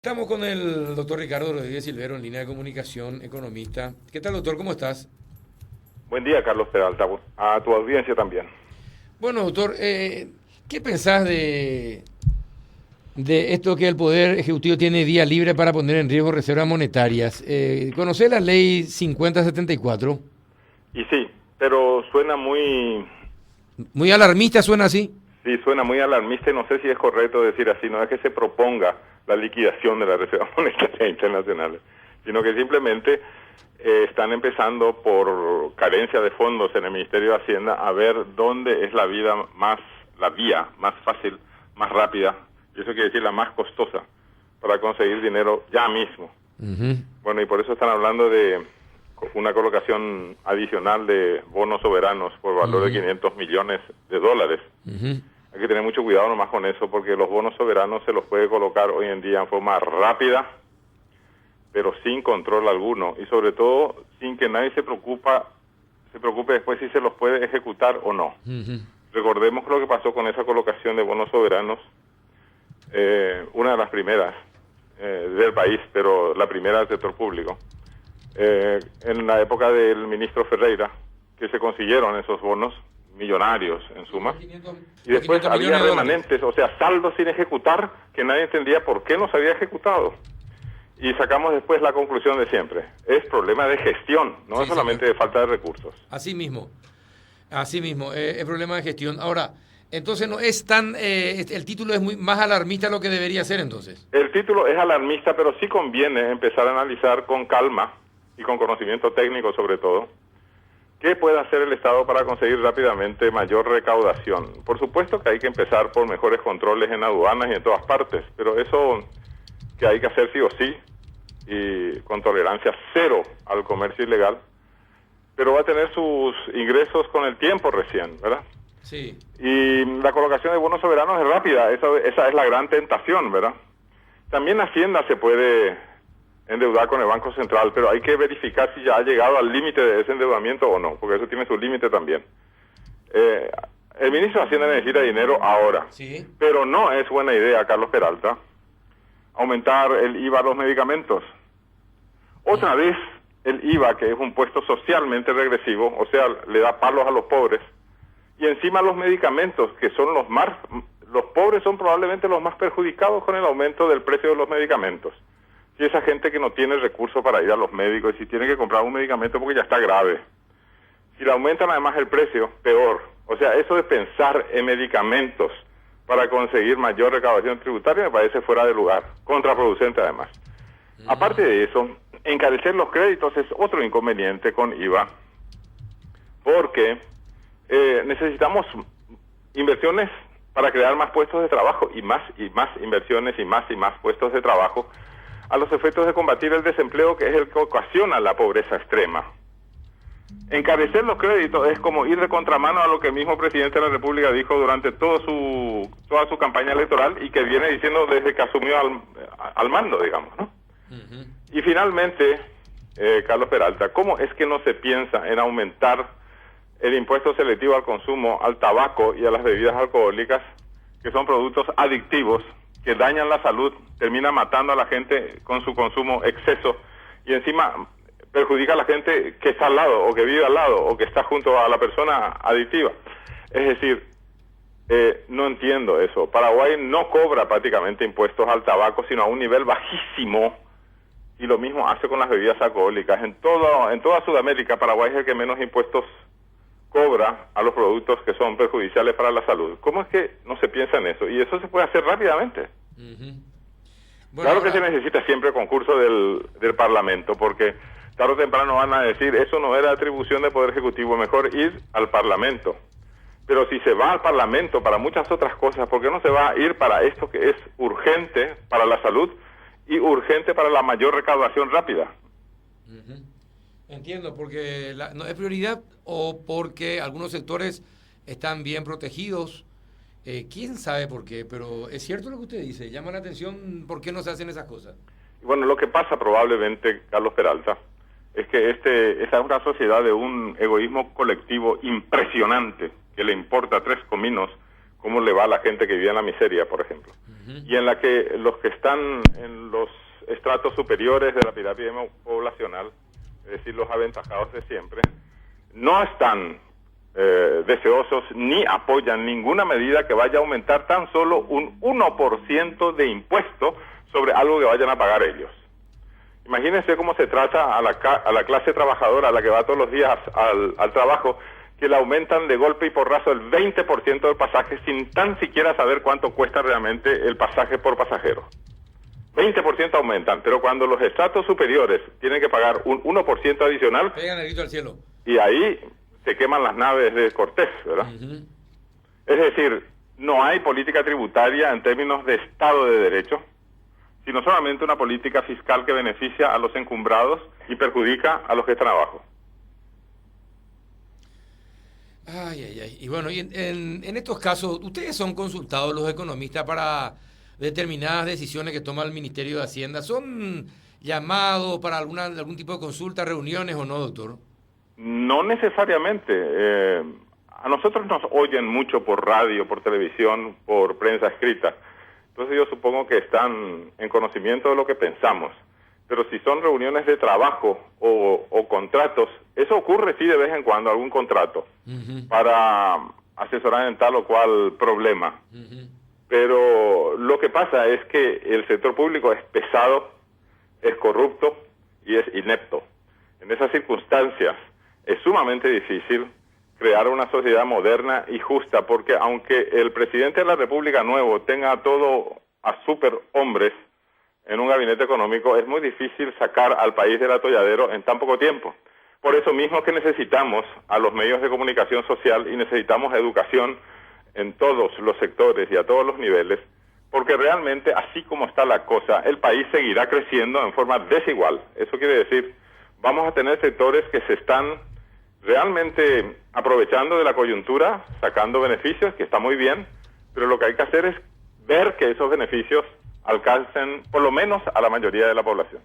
Estamos con el doctor Ricardo Rodríguez Silvero en línea de comunicación, economista. ¿Qué tal, doctor? ¿Cómo estás? Buen día, Carlos Peralta, a tu audiencia también. Bueno, doctor, ¿qué pensás de esto que el Poder Ejecutivo tiene día libre para poner en riesgo reservas monetarias? ¿Conocés la ley 5074? Y sí, pero suena muy... Muy alarmista, ¿suena así? Sí, suena muy alarmista y no sé si es correcto decir así. No es que se proponga la liquidación de las reservas monetarias internacionales, sino que simplemente están empezando por carencia de fondos en el Ministerio de Hacienda a ver dónde es la vía más fácil, más rápida, y eso quiere decir la más costosa, para conseguir dinero ya mismo. Bueno, y por eso están hablando de una colocación adicional de bonos soberanos por valor de 500 millones de dólares. Hay que tener mucho cuidado nomás con eso, porque los bonos soberanos se los puede colocar hoy en día en forma rápida, pero sin control alguno, y sobre todo sin que nadie se preocupe después si se los puede ejecutar o no. Recordemos lo que pasó con esa colocación de bonos soberanos, una de las primeras del país, pero la primera del sector público, en la época del ministro Ferreira, que se consiguieron esos bonos millonarios en suma, y después había remanentes, o sea, saldos sin ejecutar, que nadie entendía por qué no se había ejecutado. Y sacamos después la conclusión de siempre: es problema de gestión, no es solamente de falta de recursos. Así mismo, es problema de gestión. Ahora, entonces no es tan, el título es más alarmista de lo que debería ser entonces. El título es alarmista, pero sí conviene empezar a analizar con calma y con conocimiento técnico sobre todo, ¿qué puede hacer el Estado para conseguir rápidamente mayor recaudación? Por supuesto que hay que empezar por mejores controles en aduanas y en todas partes, pero eso que hay que hacer sí o sí, y con tolerancia cero al comercio ilegal, pero va a tener sus ingresos con el tiempo recién, ¿verdad? Sí. Y la colocación de bonos soberanos es rápida, esa es la gran tentación, ¿verdad? También Hacienda se puede endeudar con el Banco Central, pero hay que verificar si ya ha llegado al límite de ese endeudamiento o no, porque eso tiene su límite también. El ministro de Hacienda necesita dinero ahora, Sí. pero no es buena idea, Carlos Peralta, aumentar el IVA a los medicamentos. Otra vez el IVA, que es un impuesto socialmente regresivo, o sea, le da palos a los pobres, y encima los medicamentos, que son los pobres son probablemente los más perjudicados con el aumento del precio de los medicamentos. Si esa gente que no tiene recursos para ir a los médicos, y si tiene que comprar un medicamento porque ya está grave, si le aumentan además el precio, peor. O sea, eso de pensar en medicamentos para conseguir mayor recaudación tributaria me parece fuera de lugar, contraproducente además. Aparte de eso, encarecer los créditos es otro inconveniente con IVA, porque necesitamos inversiones para crear más puestos de trabajo, y más inversiones y más puestos de trabajo, a los efectos de combatir el desempleo, que es el que ocasiona la pobreza extrema. Encarecer los créditos es como ir de contramano a lo que el mismo presidente de la República dijo durante toda su campaña electoral, y que viene diciendo desde que asumió al mando, digamos, ¿no? Y finalmente, Carlos Peralta, ¿cómo es que no se piensa en aumentar el impuesto selectivo al consumo, al tabaco y a las bebidas alcohólicas, que son productos adictivos, que dañan la salud, termina matando a la gente con su consumo exceso, y encima perjudica a la gente que está al lado, o que vive al lado, o que está junto a la persona adictiva? Es decir, no entiendo eso. Paraguay no cobra prácticamente impuestos al tabaco, sino a un nivel bajísimo, y lo mismo hace con las bebidas alcohólicas. En toda Sudamérica, Paraguay es el que menos impuestos cobra a los productos que son perjudiciales para la salud. ¿Cómo es que no se piensa en eso? Y eso se puede hacer rápidamente. Bueno, claro ahora, que se necesita siempre concurso del Parlamento, porque tarde o temprano van a decir, eso no era atribución del Poder Ejecutivo, mejor ir al Parlamento. Pero si se va al Parlamento para muchas otras cosas, ¿por qué no se va a ir para esto que es urgente para la salud y urgente para la mayor recaudación rápida? Entiendo, porque no es prioridad, o porque algunos sectores están bien protegidos. ¿Quién sabe por qué? Pero es cierto lo que usted dice, llama la atención por qué no se hacen esas cosas. Bueno, lo que pasa probablemente, Carlos Peralta, es que esta es una sociedad de un egoísmo colectivo impresionante, que le importa tres cominos cómo le va a la gente que vive en la miseria, por ejemplo. Y en la que los que están en los estratos superiores de la pirámide poblacional, es decir, los aventajados de siempre, no están deseosos ni apoyan ninguna medida que vaya a aumentar tan solo un 1% de impuesto sobre algo que vayan a pagar ellos. Imagínense cómo se trata a la clase trabajadora, a la que va todos los días al trabajo, que le aumentan de golpe y porrazo el 20% del pasaje sin tan siquiera saber cuánto cuesta realmente el pasaje por pasajero. 20% aumentan, pero cuando los estratos superiores tienen que pagar un 1% adicional, pegan el grito al cielo. Y ahí se queman las naves de Cortés, ¿verdad? Es decir, no hay política tributaria en términos de Estado de Derecho, sino solamente una política fiscal que beneficia a los encumbrados y perjudica a los que están abajo. Ay, ay, ay. Y bueno, y en estos casos, ¿ustedes son consultados los economistas para determinadas decisiones que toma el Ministerio de Hacienda? ¿Son llamados para algún tipo de consulta, reuniones o no, doctor? No necesariamente. A nosotros nos oyen mucho por radio, por televisión, por prensa escrita. Entonces yo supongo que están en conocimiento de lo que pensamos. Pero si son reuniones de trabajo o contratos, eso ocurre sí de vez en cuando, algún contrato, para asesorar en tal o cual problema. Pero lo que pasa es que el sector público es pesado, es corrupto y es inepto. En esas circunstancias es sumamente difícil crear una sociedad moderna y justa, porque aunque el presidente de la República nuevo tenga todo a superhombres en un gabinete económico, es muy difícil sacar al país del atolladero en tan poco tiempo. Por eso mismo que necesitamos a los medios de comunicación social y necesitamos educación en todos los sectores y a todos los niveles, porque realmente, así como está la cosa, el país seguirá creciendo en forma desigual. Eso quiere decir, vamos a tener sectores que se están realmente aprovechando de la coyuntura, sacando beneficios, que está muy bien, pero lo que hay que hacer es ver que esos beneficios alcancen por lo menos a la mayoría de la población.